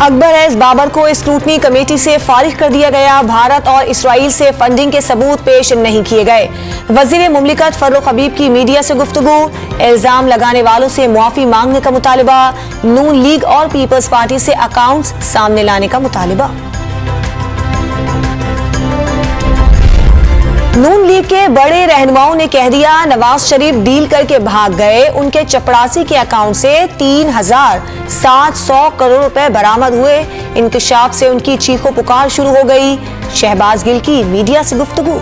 Akbar S Babar को scrutiny committee से फारिग कर दिया गया। भारत और इसराइल से फंडिंग के सबूत पेश नहीं किए गए। वजीर मुमलिकत फर्रुख हबीब की मीडिया से गुफ्तगू। इल्जाम लगाने वालों से मुआफी मांगने का मुतालिबा। नून लीग और पीपल्स पार्टी से अकाउंट्स सामने लाने का मुतालिबा। नून लीग के बड़े रहनुमाओं ने कह दिया, नवाज शरीफ डील करके भाग गए। उनके चपरासी के अकाउंट से 3,700 करोड़ रुपए बरामद हुए। इंकशाफ से उनकी चीखों पुकार शुरू हो गई। शहबाज गिल की मीडिया से गुफ्तगू।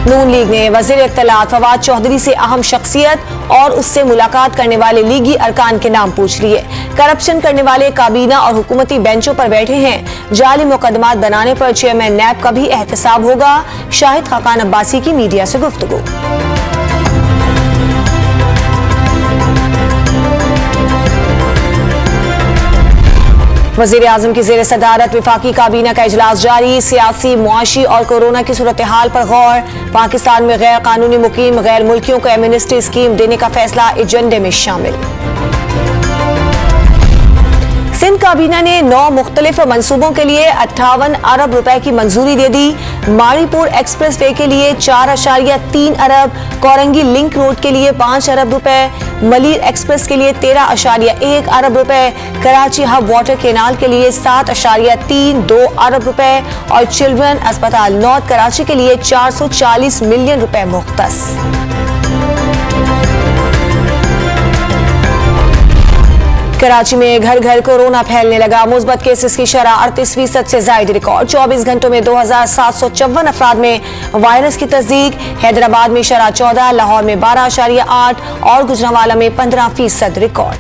नून लीग ने वजीर इत्तलात फवाद चौधरी से अहम शख्सियत और उससे मुलाकात करने वाले लीगी अरकान के नाम पूछ लिए। करप्शन करने वाले काबीना और हुकूमती बेंचों पर बैठे हैं। जाली मुकदमात बनाने पर चेयरमैन नैब का भी एहतसाब होगा। शाहिद खाकान अब्बासी की मीडिया से गुफ्तगू। वजीर आजम की जेर सदारत विफाकी काबीना का इजलास जारी। सियासी, मुआशी और कोरोना की सूरत हाल पर गौर। पाकिस्तान में गैर कानूनी मुकीम गैर मुल्कियों को एमनेस्टी स्कीम देने का फैसला एजेंडे में शामिल। सिंध काबीना ने 9 मुख्तलिफ मंसूबों के लिए 58 अरब रुपए की मंजूरी दे दी। माड़ीपुर एक्सप्रेस वे के लिए 4.3 अरब, कोरंगी लिंक रोड के लिए 5 अरब रुपए, मलीर एक्सप्रेस के लिए 13.1 अरब रुपए, कराची हब वाटर केनाल के लिए 7.32 अरब रुपए और चिल्ड्रन अस्पताल नॉर्थ कराची के लिए 440 मिलियन रुपए मुख्तस। कराची में घर घर कोरोना फैलने लगा। मुस्बत केसेस की शरह 38% से ज्यादा रिकॉर्ड। 24 घंटों में 2,754 अफराद में वायरस की तस्दीक। हैदराबाद में शरह 14, लाहौर में 12.8 और गुजरांवाला में 15% रिकॉर्ड।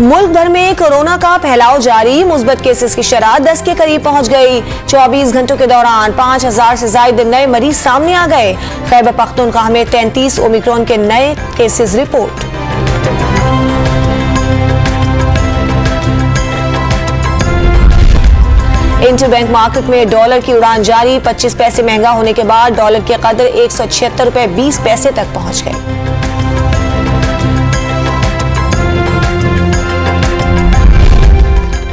मुल्क भर में कोरोना का फैलाव जारी। मुस्बत केसेस की शरह 10 के करीब पहुंच गई। 24 घंटों के दौरान 5,000 से ज्यादा नए मरीज सामने आ गए। खैबर पख्तूनख्वा में 33 ओमिक्रॉन के नए केसेस रिपोर्ट। इंटरबैंक मार्केट में डॉलर की उड़ान जारी। 25 पैसे महंगा होने के बाद डॉलर की कदर 176 रुपए 20 पैसे तक पहुंच गए।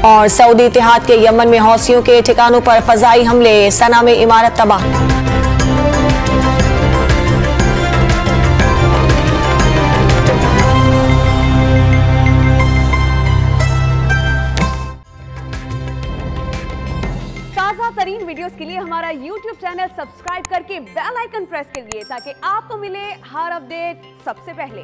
और सऊदी इत्तेहाद के यमन में हौसियों के ठिकानों पर फजाई हमले। सना में इमारत तबाह। ताजा तरीन वीडियोस के लिए हमारा YouTube चैनल सब्सक्राइब करके बेल आइकन प्रेस करिए ताकि आपको मिले हर अपडेट सबसे पहले।